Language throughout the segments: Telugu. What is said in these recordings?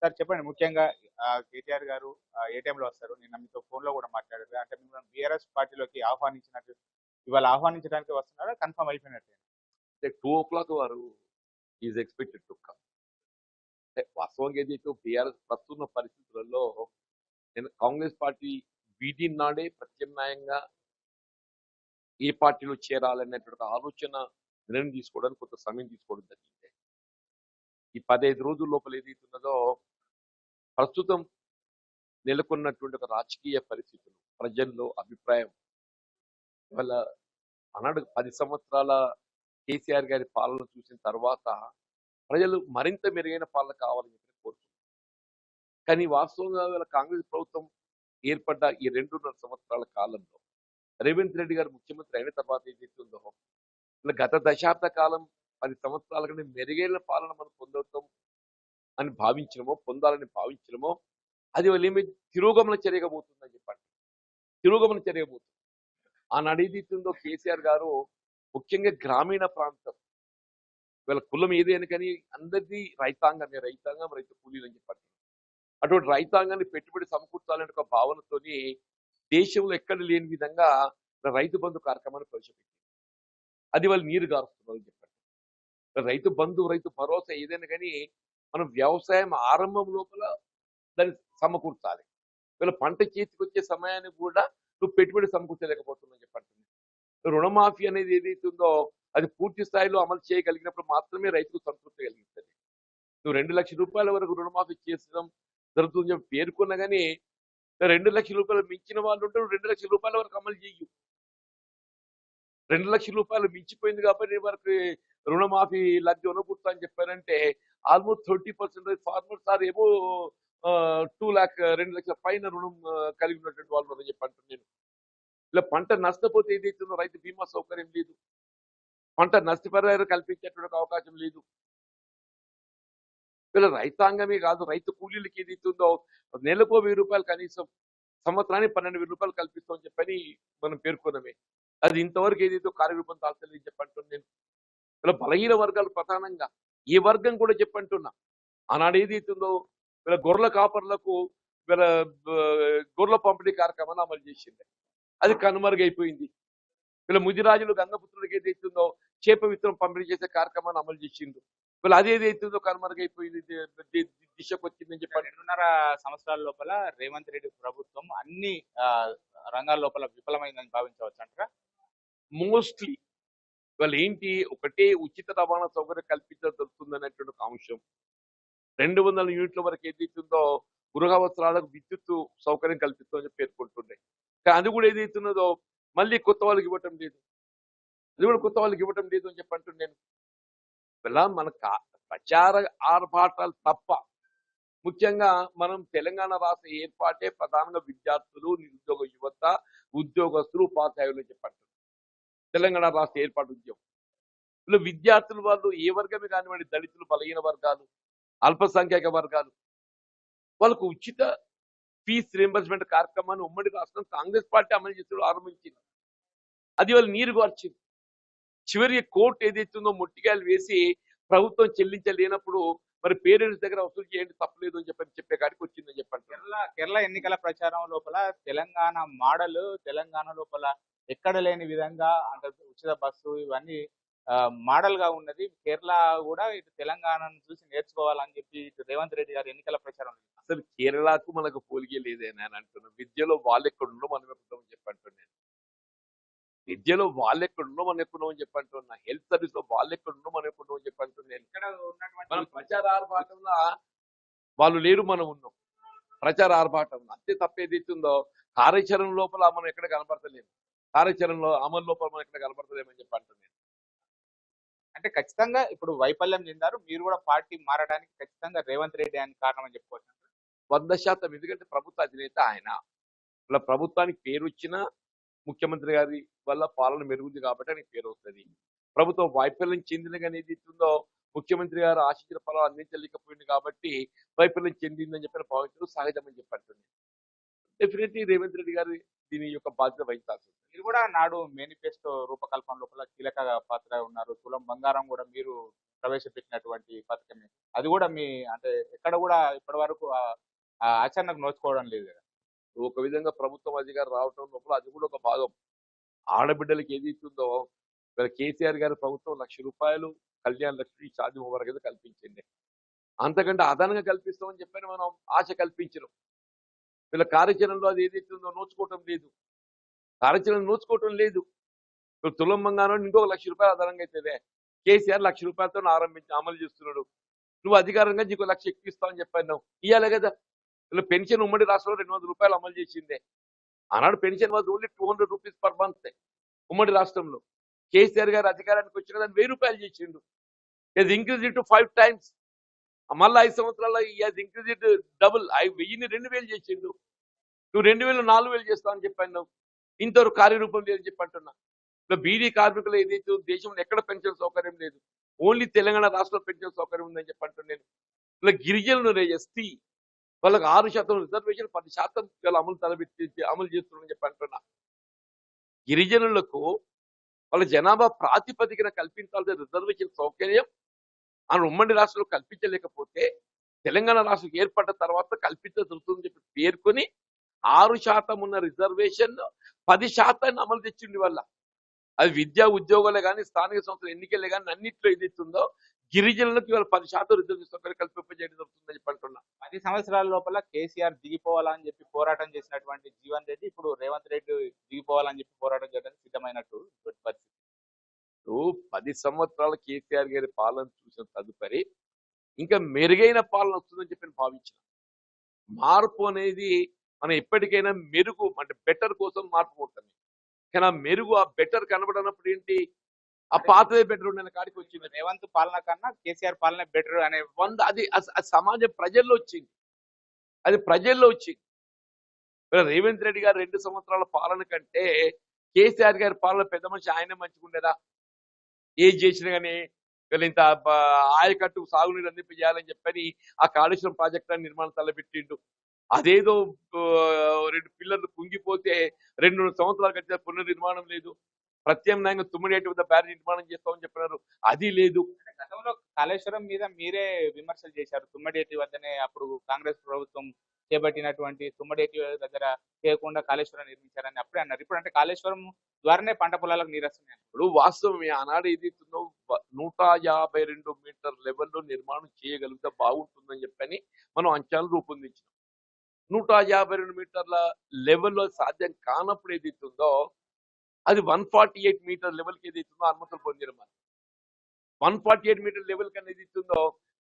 సార్ చెప్పండి. ముఖ్యంగా కేటీఆర్ గారు ఏ టైంలో వస్తారు? నిన్న మీతో ఫోన్‌లో కూడా మాట్లాడారు. అంటే మిమ్మల్ని బీఆర్ఎస్ పార్టీలోకి ఆహ్వానించినట్టు ఇవాళ ఆహ్వానించడానికి వస్తున్నారా? కన్ఫర్మ్ అయిపోయినట్టేనా? అంటే 2:00 వారు ఈజ్ ఎక్స్‌పెక్టెడ్ టు కమ్. అంటే వాస్తవంగా ఏదైతే బీఆర్ఎస్ ప్రస్తుత పరిస్థితులలో నేను కాంగ్రెస్ పార్టీ వీడిన నాడే ప్రత్యామ్నాయంగా ఏ పార్టీలో చేరాలనేటువంటి ఆలోచన నిర్ణయం తీసుకోవడానికి కొంత సమయం తీసుకోవడం జరిగింది. ఈ 15 రోజుల లోపల ఏదైతే ఉన్నదో ప్రస్తుతం నెలకొన్నటువంటి ఒక రాజకీయ పరిస్థితులు, ప్రజల్లో అభిప్రాయం ఇవాళ ఆనాడు 10 సంవత్సరాల కేసీఆర్ గారి పాలన చూసిన తర్వాత ప్రజలు మరింత మెరుగైన పాలన కావాలని చెప్పి కోరుతున్నారు. కానీ వాస్తవంగా ఇవాళ కాంగ్రెస్ ప్రభుత్వం ఏర్పడ్డ ఈ 2.5 సంవత్సరాల కాలంలో రేవంత్ రెడ్డి గారు ముఖ్యమంత్రి అయిన తర్వాత ఏదైతే ఉందో ఇలా గత దశాబ్ద కాలం 10 సంవత్సరాల కంటే మెరుగైన పాలన మనం పొందుతాం అని భావించడమో, పొందాలని భావించడమో అది వాళ్ళు ఏమి తిరోగమన చర్యగా పోతుందని చెప్పండి. తిరోగమన చర్యగా పోతుంది. ఆనాడు ఏదైతే ఉందో కేసీఆర్ గారు ముఖ్యంగా గ్రామీణ ప్రాంతం వీళ్ళ కులం ఏదైనా కానీ అందరిది రైతాంగమే, రైతాంగం రైతు కూలీలు అని చెప్పండి. అటువంటి రైతాంగాన్ని పెట్టుబడి సమకూర్చాలనే ఒక భావనతోని దేశంలో ఎక్కడ లేని విధంగా రైతు బంధు కార్యక్రమాన్ని ప్రవేశపెట్టింది. అది వాళ్ళు నీరు గారుస్తున్నారు అని చెప్పండి. రైతు బంధు, రైతు భరోసా ఏదైనా కానీ మనం వ్యవసాయం ఆరంభం లోపల దాన్ని సమకూర్చాలి. వీళ్ళ పంట చేతికి వచ్చే సమయాన్ని కూడా నువ్వు పెట్టుబడి సమకూర్చలేకపోతున్నావు చెప్పండి. రుణమాఫీ అనేది ఏదైతే ఉందో అది పూర్తి స్థాయిలో అమలు చేయగలిగినప్పుడు మాత్రమే రైతుకు సంతృప్తి కలిగిస్తుంది. నువ్వు 2 లక్షల రూపాయల వరకు రుణమాఫీ చేసడం జరుగుతుందని చెప్పి పేర్కొన్నా కానీ 2 లక్షల రూపాయలు మించిన వాళ్ళు ఉంటే 2 లక్షల రూపాయల వరకు అమలు చేయు. 2 లక్షల రూపాయలు మించిపోయింది కాబట్టి వరకు రుణమాఫీ లబ్ధి ఉండకూడదు అని చెప్పారంటే ఆల్మోస్ట్ 30% ఫార్మర్స్ ఆర్ ఏమో 2 లక్షల పైన రుణం కలిగి ఉన్నటువంటి వాళ్ళు అని చెప్పి అంటున్నాను నేను. ఇలా పంట నష్టపోతే ఏదైతుందో రైతు బీమా సౌకర్యం లేదు, పంట నష్టపరిహారం కల్పించేటువంటి అవకాశం లేదు. వీళ్ళ రైతాంగమే కాదు, రైతు కూలీలకి ఏదైతుందో నెలకు 1000 రూపాయలు కనీసం, సంవత్సరానికి 12,000 రూపాయలు కల్పిస్తామని చెప్పని మనం పేర్కొనమే. అది ఇంతవరకు ఏదైతే కార్యరూపం దాల్చలేదు చెప్పంటున్నాను నేను. ఇలా బలహీన వర్గాలు ప్రధానంగా ఏ వర్గం కూడా చెప్పంటున్నా. ఆనాడు ఏదైతుందో వీళ్ళ గొర్రెల కాపర్లకు వీళ్ళ గొర్రెల పంపిణీ కార్యక్రమాన్ని అమలు చేసింది. అది కనుమరుగైపోయింది. వీళ్ళ ముదిరాజులు గంగపుత్రుడికి ఏదైతుందో చేప విత్తనం పంపిణీ చేసే కార్యక్రమాన్ని అమలు చేసిండు. వీళ్ళు అదేదైతుందో కనుమరుగైపోయింది, దిశకు వచ్చిందని చెప్పండి. 2.5 సంవత్సరాల లోపల రేవంత్ రెడ్డి ప్రభుత్వం అన్ని రంగాల లోపల విఫలమైందని భావించవచ్చు అంటారా? మోస్ట్లీ వాళ్ళు ఏంటి ఒకటే ఉచిత రవాణా సౌకర్యం కల్పించడం జరుగుతుందనేటువంటి ఒక అంశం. 200 యూనిట్ల వరకు ఏదైతుందో గృహ అవసరాలకు విద్యుత్ సౌకర్యం కల్పిస్తామని పేర్కొంటుండే. కానీ అది కూడా ఏదైతున్నదో మళ్ళీ కొత్త వాళ్ళకి ఇవ్వటం లేదు. అది కూడా కొత్త వాళ్ళకి ఇవ్వటం లేదు అని చెప్పంటున్నాను నేను. ఇలా మన ప్రచార ఆర్భాటాలు తప్ప ముఖ్యంగా మనం తెలంగాణ రాష్ట్ర ఏర్పాటే ప్రధానంగా విద్యార్థులు, నిరుద్యోగ యువత, ఉద్యోగస్తులు, ఉపాధ్యాయులు చెప్పంటున్నారు. తెలంగాణ రాష్ట్ర ఏర్పాటు ఉద్యమం ఇలా విద్యార్థులు వాళ్ళు ఏ వర్గమే కానివ్వండి, దళితులు, బలహీన వర్గాలు, అల్పసంఖ్యాక వర్గాలు వాళ్ళకు ఉచిత ఫీజు రియంబర్స్మెంట్ కార్యక్రమాన్ని ఉమ్మడి రాష్ట్రం కాంగ్రెస్ పార్టీ అమలు చేస్తూ ఆరంభించింది. అది వాళ్ళు నీరు గార్చింది. చివరి కోర్టు ఏదైతుందో మొట్టికాయలు వేసి ప్రభుత్వం చెల్లించలేనప్పుడు మరి పేరెంట్స్ దగ్గర వసూలు చేయండి తప్పలేదు అని చెప్పే కాడికి వచ్చిందని చెప్పండి. కేరళ ఎన్నికల ప్రచారం లోపల తెలంగాణ మోడల్ తెలంగాణ లోపల ఎక్కడ లేని విధంగా అంటే ఉచిత బస్సు ఇవన్నీ మోడల్ గా ఉన్నది. కేరళ కూడా ఇటు తెలంగాణను చూసి నేర్చుకోవాలని చెప్పి ఇటు రేవంత్ రెడ్డి గారు ఎన్నికల ప్రచారం. అసలు కేరళకు మనకు పోలికే లేదని అని అంటున్నాను. విద్యలో వాళ్ళు ఎక్కడున్నో మనం ఎక్కడున్నామని చెప్పంటున్నాను. విద్యలో వాళ్ళు ఎక్కడున్నో మనం ఎక్కడున్నామని చెప్పంటున్నా. హెల్త్ సర్వీస్ లో వాళ్ళు ఎక్కడున్నో మనం ఎక్కడున్నామని చెప్పంటున్నాను. ఇక్కడ ఉన్నటువంటి మనం ప్రచార ఆర్భాటంలో వాళ్ళు లేరు, మనం ఉన్నాం ప్రచార ఆర్భాటంలో. అంతే తప్ప ఏదైతుందో కార్యాచరణ లోపల మనం ఎక్కడ కనబడతలేము, కార్యాచరణలో అమలు లోపల మనం ఎక్కడ కనబడతలేమని చెప్పి అంటున్నాను. అంటే ఖచ్చితంగా ఇప్పుడు వైఫల్యం చెందారు. మీరు కూడా పార్టీ మారడానికి ఖచ్చితంగా రేవంత్ రెడ్డి అని కారణం అని చెప్పుకోవచ్చు. 100%. ఎందుకంటే ప్రభుత్వ అధినేత ఆయన. ఇలా ప్రభుత్వానికి పేరు వచ్చినా ముఖ్యమంత్రి గారి వల్ల పాలన మెరుగుంది కాబట్టి ఆయనకి పేరు వస్తుంది. ప్రభుత్వం వైఫల్యం చెందిన కానీ ఏదైతుందో ముఖ్యమంత్రి గారు ఆశించిన ఫలాలు అందించలేకపోయింది కాబట్టి వైఫల్యం చెందిందని చెప్పిన భావించడం సహజమని చెప్పంటుంది. డెఫినెట్లీ రేవంత్ రెడ్డి గారు దీని యొక్క బాధ్యత వహించాల్సి ఉంది. మీరు కూడా నాడు మేనిఫెస్టో రూపకల్పన లోపల కీలక పాత్ర ఉన్నారు. తులం బంగారం కూడా మీరు ప్రవేశపెట్టినటువంటి పథకమే. అది కూడా మీ అంటే ఎక్కడ కూడా ఇప్పటి వరకు ఆచరణకు నోచుకోవడం లేదు కదా. ఒక విధంగా ప్రభుత్వం అధికారం రావటం లోపల అది కూడా ఒక భాగం. ఆడబిడ్డలకి ఏది ఇస్తుందో వీళ్ళ కేసీఆర్ గారి ప్రభుత్వం ₹1,00,000 కళ్యాణ లక్ష్మి షాదీ ముబారక్ అయితే కల్పించింది. అంతకంటే అదనంగా కల్పిస్తామని చెప్పని మనం ఆశ కల్పించడం. వీళ్ళ కార్యాచరణలో అది ఏదైతే ఉందో నోచుకోవటం లేదు. కార్యాచరణ నోచుకోవటం లేదు. ఇప్పుడు తులం బంగారం ఇంకొక ₹1,00,000 అదనంగా అవుతుంది. కేసీఆర్ ₹1,00,000తో అమలు చేస్తున్నాడు. నువ్వు అధికారంగా నీకు 1,00,000 ఎక్కువ ఇస్తావని చెప్పాను. ఇయ్యాలి కదా. వీళ్ళ పెన్షన్ ఉమ్మడి రాష్ట్రంలో ₹200 అమలు చేసిందే. ఆనాడు pension was only ₹200 per month ఉమ్మడి రాష్ట్రంలో. కేసీఆర్ గారు అధికారానికి వచ్చిన దాన్ని ₹1000 చేసిండు. Is increase to 5 times. మళ్ళీ 5 సంవత్సరాల్లో ఇస్ ఇంక్రీజ్ డబుల్. 1000ని 2000 చేసిండు. నువ్వు 2000 4000 చేస్తావని చెప్పాను. ఇంతవరకు కార్యరూపం లేదని చెప్పి అంటున్నా. ఇప్పుడు బీడీ కార్మికులు ఏదైతే దేశంలో ఎక్కడ పెన్షన్ సౌకర్యం లేదు. ఓన్లీ తెలంగాణ రాష్ట్రంలో పెన్షన్ సౌకర్యం ఉందని చెప్పి అంటున్నాను. ఇలా గిరిజనులు ఎస్టీ వాళ్ళకి 6% రిజర్వేషన్ 10% వీళ్ళు అమలు చేస్తున్నారని చెప్పి అంటున్నా. గిరిజనులకు వాళ్ళ జనాభా ప్రాతిపదికన కల్పించాల్సిన రిజర్వేషన్ సౌకర్యం ఆ ఉమ్మడి రాష్ట్రంలో కల్పించలేకపోతే తెలంగాణ రాష్ట్రం ఏర్పడ్డ తర్వాత కల్పించదలుతుందని చెప్పి పేర్కొని 6% ఉన్న రిజర్వేషన్ 10% అమలు తెచ్చింది వల్ల. అది విద్యా ఉద్యోగాలే కానీ స్థానిక సంస్థల ఎన్నికలే కానీ అన్నింటిలో ఏదైతుందో గిరిజనులకు ఇవాళ 10% రిజర్వేషన్ సౌకర్యం కల్పింపజేయడం జరుగుతుందని చెప్పి అంటున్నా. 10 సంవత్సరాల లోపల కేసీఆర్ దిగిపోవాలని చెప్పి పోరాటం చేసినటువంటి జీవన్ రెడ్డి ఇప్పుడు రేవంత్ రెడ్డి దిగిపోవాలని చెప్పి పోరాటం చేయడానికి సిద్ధమైనట్టు పరిస్థితి. 10 సంవత్సరాల కేసీఆర్ గారి పాలన చూసిన తదుపరి ఇంకా మెరుగైన పాలన వస్తుందని చెప్పి నేను భావించిన. మార్పు అనేది మనం ఎప్పటికైనా మెరుగు అంటే బెటర్ కోసం మార్పు ఉంటుంది. కానీ ఆ మెరుగు ఆ బెటర్ కనబడినప్పుడు ఏంటి ఆ పాతదే బెటర్ ఉండే కాడికి వచ్చింది. రేవంత్ పాలన కన్నా కేసీఆర్ పాలన బెటర్ అనే అది సమాజం ప్రజల్లో వచ్చింది. అది ప్రజల్లో వచ్చింది. రేవంత్ రెడ్డి గారు 2 సంవత్సరాల పాలన కంటే కేసీఆర్ గారి పాలన పెద్ద మనిషి ఆయన మంచిగుండేదా? ఏది చేసినా కానీ వీళ్ళు ఇంత ఆయకట్టు సాగునీరు అందింపజేయాలని చెప్పని ఆ కాళేశ్వరం ప్రాజెక్టు నిర్మాణం తలపెట్టిండు. అదేదో 2 పిల్లర్లు కుంగిపోతే 2 సంవత్సరాలు కట్టిన పునర్నిర్మాణం లేదు. ప్రత్యామ్నాయంగా తుమ్మిడియేటి వద్ద బ్యారేజ్ నిర్మాణం చేస్తామని చెప్పినారు. అది లేదు. గతంలో కాళేశ్వరం మీద మీరే విమర్శలు చేశారు. తుమ్మడేటి వద్దనే అప్పుడు కాంగ్రెస్ ప్రభుత్వం చేపట్టినటువంటి తుమ్మడేటి దగ్గర చేయకుండా కాళేశ్వరం నిర్మించారని అప్పుడే అన్నారు. ఇప్పుడు అంటే కాళేశ్వరం ద్వారానే పంట పొలాలకు నీరు వస్తున్నాయి. ఇప్పుడు వాస్తవమే ఆనాడు ఏదైతుందో 152 మీటర్ లెవెల్లో నిర్మాణం చేయగలిగితే బాగుంటుందని చెప్పని మనం అంచనాలు రూపొందించాం. 152 మీటర్ల లెవెల్లో సాధ్యం కానప్పుడు ఏదైతుందో అది 148 మీటర్ లెవెల్కి ఏదైతుందో అనుమతులు పొందిన 148 మీటర్ లెవెల్ కన్నా ఏదైతుందో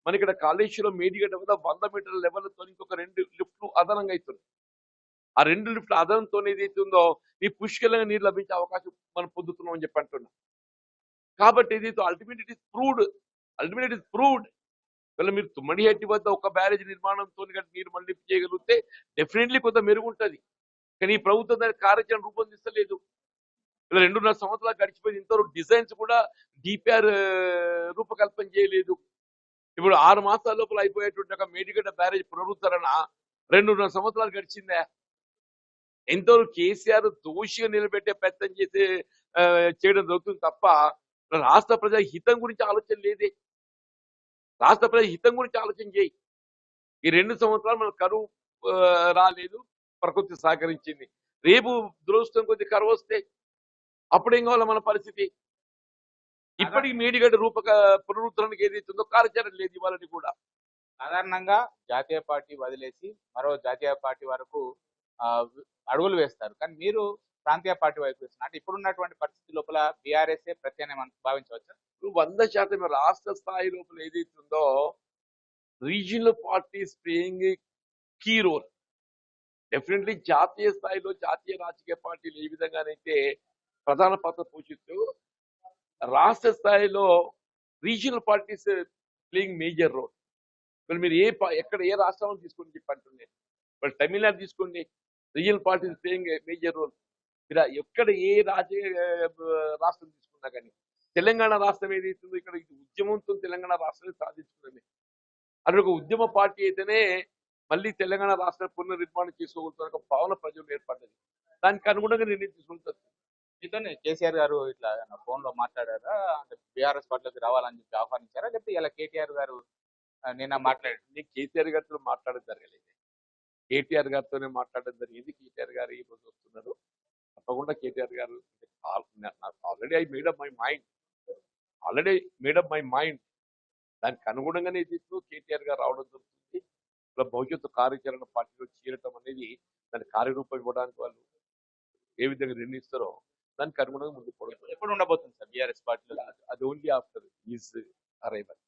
మన ఇక్కడ కాళేశ్వరం మేడిగడ్డ వద్ద 100 మీటర్ల లెవెల్తో ఇంకొక 2 లిఫ్ట్లు అదనంగా అవుతుంది. ఆ 2 లిఫ్ట్ల అదనంతో ఏదైతుందో ఈ పుష్కలంగా నీరు లభించే అవకాశం మనం పొందుతున్నాం అని చెప్పి అంటున్నాం. కాబట్టి ఏదైతే అల్టిమేట్ ఇట్ ఇస్ ప్రూవ్డ్. ఇలా మీరు తుమ్మడిహట్టి వద్ద ఒక బ్యారేజ్ నిర్మాణంతో నీరు మళ్లింపు చేయగలిగితే డెఫినెట్లీ కొంత మెరుగుంటది. కానీ ఈ ప్రభుత్వం దానికి కార్యాచరణ రూపొందిస్తలేదు. ఇలా 2.5 సంవత్సరాలు గడిచిపోయింది. ఇంతవరకు డిజైన్స్ కూడా డిపిఆర్ రూపకల్పన చేయలేదు. ఇప్పుడు 6 మాసాల లోపల అయిపోయేటువంటి ఒక మేడిగడ్డ బ్యారేజ్ పునరుద్ధరణ 2.5 సంవత్సరాలు గడిచిందే. ఎంతవరకు కేసీఆర్ దోషిగా నిలబెట్టే ప్రయత్నం చేయడం జరుగుతుంది తప్ప రాష్ట్ర ప్రజల హితం గురించి ఆలోచన లేదే. రాష్ట్ర ప్రజల హితం గురించి ఆలోచన చేయి. ఈ 2 సంవత్సరాలు మన కరువు రాలేదు, ప్రకృతి సహకరించింది. రేపు దురదృష్టం కొద్ది కరువు వస్తే అప్పుడేం కావాలి మన పరిస్థితి? ఇప్పటికి మేడిగడ్డ పునరుద్ధరణకు ఏదైతుందో కార్యాచరణ లేదు ఇవాళని కూడా. సాధారణంగా జాతీయ పార్టీ వదిలేసి మరో జాతీయ పార్టీ వరకు అడుగులు వేస్తారు. కానీ మీరు ప్రాంతీయ పార్టీ వైపు వేస్తున్నారు. అంటే ఇప్పుడున్నటువంటి పరిస్థితి లోపల బీఆర్ఎస్ఏ ప్రత్యామ్నాయం భావించవచ్చు. 100% రాష్ట్ర స్థాయి లోపల ఏదైతుందో regional parties playing key role. Definitely జాతీయ స్థాయిలో జాతీయ రాజకీయ పార్టీలు ఏ విధంగానైతే ప్రధాన పాత్ర పోషిస్తూ రాష్ట్ర స్థాయిలో regional parties playing major role. మరి మీరు ఎక్కడ ఏ రాష్ట్రం తీసుకోండి చెప్పండి. మరి తమిళనాడు తీసుకోండి, regional parties playing major role. మీరు ఎక్కడ ఏ రాష్ట్రం తీసుకున్నా కానీ తెలంగాణ రాష్ట్రం ఏదైతుందో ఇక్కడ ఉద్యమంతో తెలంగాణ రాష్ట్రాన్ని సాధించుకున్నది. అది ఒక ఉద్యమ పార్టీ అయితేనే మళ్ళీ తెలంగాణ రాష్ట్ర పునర్నిర్మాణం చేసుకోగలుగుతున్న ఒక భావన ప్రజలు ఏర్పడ్డది. దానికి అనుగుణంగా నిర్ణయం తీసుకుంటారు. మీతోనే కేసీఆర్ గారు ఇట్లా ఫోన్ లో మాట్లాడారా? అంటే బీఆర్ఎస్ పార్టీలోకి రావాలని చెప్పి ఆహ్వానించారా? లేకపోతే ఇలా కేటీఆర్ గారు నిన్న మాట్లాడారు? నేను కేసీఆర్ గారితో మాట్లాడడం జరగలేదు. కేటీఆర్ గారితోనే మాట్లాడడం జరిగింది. కేటీఆర్ గారు ఈ రోజు వస్తున్నారు. తప్పకుండా కేటీఆర్ గారు already I made up my mind already made up my mind దానికి అనుగుణంగానే దీంట్లో కేటీఆర్ గారు రావడం జరుగుతుంది. ఇలా భవిష్యత్తు కార్యాచరణ పార్టీలో చేరటం అనేది దాని కార్యరూపం ఇవ్వడానికి వాళ్ళు ఏ విధంగా నిర్ణయిస్తారో దానికి అనుగుణంగా ముందుకు పోవడం. ఎప్పుడు ఉండబోతుంది సార్ బీఆర్ఎస్ పార్టీలో? అది ఓన్లీ ఆఫ్టర్ ఈజ్ అరైవల్.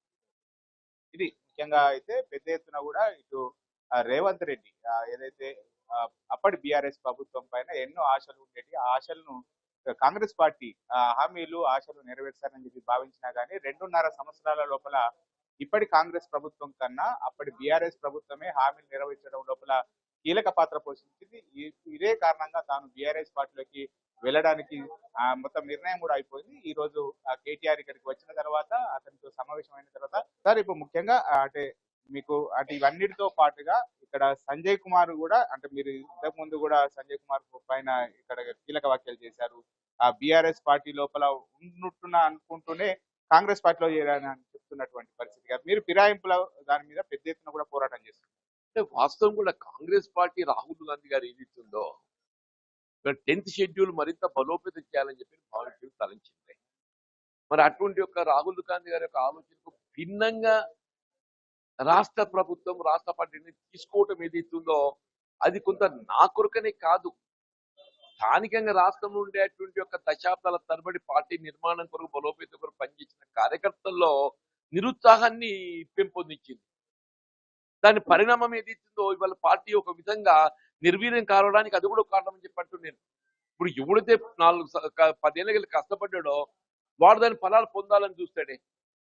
ఇది ముఖ్యంగా అయితే పెద్ద ఎత్తున కూడా ఇటు రేవంత్ రెడ్డి ఏదైతే ఆ, అప్పటి బీఆర్ఎస్ ప్రభుత్వం పైన ఎన్నో ఆశలు ఉండేవి. ఆ ఆశలను కాంగ్రెస్ పార్టీ హామీలు ఆశలు నెరవేర్చారని చెప్పి భావించినా కానీ 2.5 సంవత్సరాల లోపల ఇప్పటి కాంగ్రెస్ ప్రభుత్వం కన్నా అప్పటి బీఆర్ఎస్ ప్రభుత్వమే హామీలు నెరవేర్చడం లోపల కీలక పాత్ర పోషించింది. ఇదే కారణంగా తాను బీఆర్ఎస్ పార్టీలోకి వెళ్ళడానికి మొత్తం నిర్ణయం కూడా అయిపోయింది. ఈ రోజు కేటీఆర్ ఇక్కడికి వచ్చిన తర్వాత అతనితో సమావేశమైన తర్వాత సార్ ఇప్పుడు ముఖ్యంగా అంటే మీకు అంటే ఇవన్నిటితో పాటుగా ఇక్కడ సంజయ్ కుమార్ కూడా అంటే మీరు ఇంతకు ముందు కూడా సంజయ్ కుమార్ పైన ఇక్కడ కీలక వ్యాఖ్యలు చేశారు. ఆ బీఆర్ఎస్ పార్టీ లోపల ఉన్నట్టున్న అనుకుంటూనే కాంగ్రెస్ పార్టీలో చేరాలని చెప్తున్నటువంటి పరిస్థితి కాదు. మీరు ఫిరాయింపుల దాని మీద పెద్ద ఎత్తున కూడా పోరాటం చేస్తున్నారు. అంటే వాస్తవం కూడా కాంగ్రెస్ పార్టీ రాహుల్ గాంధీ గారు ఏదైతుందో 10th షెడ్యూల్ మరింత బలోపేతం చేయాలని చెప్పి భావించి తలంచింది. మరి అటువంటి యొక్క రాహుల్ గాంధీ గారి యొక్క ఆలోచనకు భిన్నంగా రాష్ట్ర ప్రభుత్వం రాష్ట్ర పార్టీని తీసుకోవటం ఏదైతుందో అది కొంత నా కొరకనే కాదు, స్థానికంగా రాష్ట్రంలో ఉండేటువంటి యొక్క దశాబ్దాల తరబడి పార్టీ నిర్మాణం కొరకు బలోపేతం కొరకు పనిచేసిన కార్యకర్తల్లో నిరుత్సాహాన్ని పెంపొందించింది. దాని పరిణామం ఏదైతుందో ఇవాళ పార్టీ ఒక విధంగా నిర్వీర్యం కావడానికి అది కూడా కారణం అని చెప్పట్టు నేను. ఇప్పుడు ఎవడైతే 10 ఏళ్ళకి కష్టపడ్డాడో వాడు దాని ఫలాలు పొందాలని చూస్తాడే.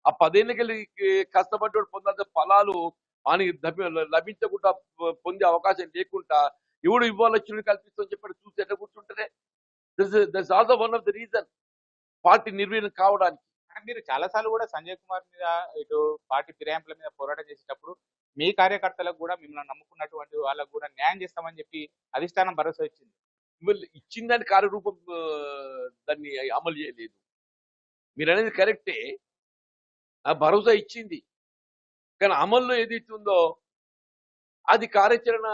ఆ 10 ఏళ్ళకి కష్టపడ్డాడు పొందాల్సిన ఫలాలు అని లభించకుండా పొందే అవకాశం లేకుండా ఎవడు ఇవ్వాలొచ్చిన కల్పిస్తామని చెప్పి చూస్తే ఎట్లా కూర్చుంటారే. That's also one of the reason party నిర్వీర్యం కావడానికి. అంటే మీరు చాలా సార్లు కూడా సంజయ్ కుమార్ మీద ఇటు పార్టీ ఫిరాయింపుల మీద పోరాటం చేసేటప్పుడు మీ కార్యకర్తలకు కూడా మిమ్మల్ని నమ్ముకున్నటువంటి వాళ్ళకు కూడా న్యాయం చేస్తామని చెప్పి అధిష్టానం భరోసా ఇచ్చింది. వీళ్ళు ఇచ్చిన దాని కార్యరూపం దాన్ని అమలు చేయలేదు. మీరు అనేది కరెక్టే, ఆ భరోసా ఇచ్చింది. కానీ అమల్లో ఏదైతే ఉందో అది కార్యాచరణ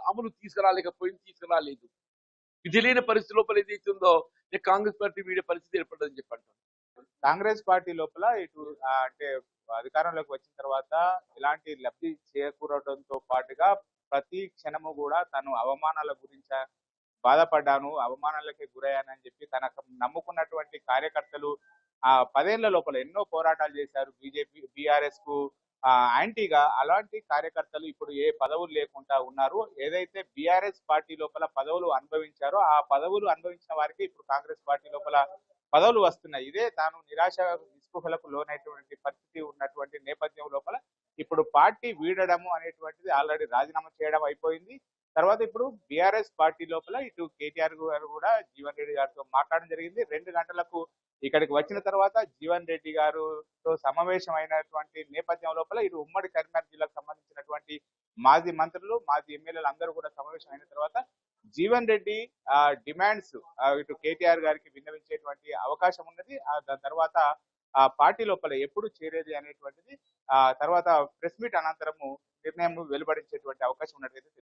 అమలు తీసుకురాలేదు. విధి లేని పరిస్థితి లోపల ఏదైతే ఉందో కాంగ్రెస్ పార్టీ వీడే పరిస్థితి ఏర్పడదని చెప్పండి. కాంగ్రెస్ పార్టీ లోపల ఇటు అంటే అధికారంలోకి వచ్చిన తర్వాత ఇలాంటి లబ్ధి చేకూరడంతో పాటుగా ప్రతి క్షణము కూడా తను అవమానాల గురించి బాధపడ్డాను, అవమానాలకి గురయ్యానని చెప్పి తనకు నమ్ముకున్నటువంటి కార్యకర్తలు 10 ఏళ్ల లోపల ఎన్నో పోరాటాలు చేశారు. బీజేపీ బీఆర్ఎస్ కు యాంటీగా అలాంటి కార్యకర్తలు ఇప్పుడు ఏ పదవులు లేకుండా ఉన్నారు. ఏదైతే బీఆర్ఎస్ పార్టీ లోపల పదవులు అనుభవించారో ఆ పదవులు అనుభవించిన వారికి ఇప్పుడు కాంగ్రెస్ పార్టీ లోపల పదవులు వస్తున్నాయి. ఇదే తాను నిరాశ నిస్పృహలకు లోనైనటువంటి పరిస్థితి ఉన్నటువంటి నేపథ్యం లోపల ఇప్పుడు పార్టీ వీడడము అనేటువంటిది ఆల్రెడీ రాజీనామా చేయడం అయిపోయింది. తర్వాత ఇప్పుడు బీఆర్ఎస్ పార్టీ లోపల ఇటు కేటీఆర్ గారు కూడా జీవన్ రెడ్డి గారితో మాట్లాడడం జరిగింది. 2 గంటలకు ఇక్కడికి వచ్చిన తర్వాత జీవన్ రెడ్డి గారితో సమావేశం అయినటువంటి నేపథ్యం లోపల ఇటు ఉమ్మడి కరీంనగర్ జిల్లాకు సంబంధించినటువంటి మాజీ మంత్రులు మాజీ ఎమ్మెల్యేలు అందరూ కూడా సమావేశం అయిన తర్వాత జీవన్ రెడ్డి డిమాండ్స్ ఇటు కేటీఆర్ గారికి విన్నవించేటువంటి అవకాశం ఉన్నది. దాని తర్వాత పార్టీ లోపల ఎప్పుడు చేరేది అనేటువంటిది తర్వాత ప్రెస్ మీట్ అనంతరము నిర్ణయం వెలువడించేటువంటి అవకాశం ఉన్నట్లయితే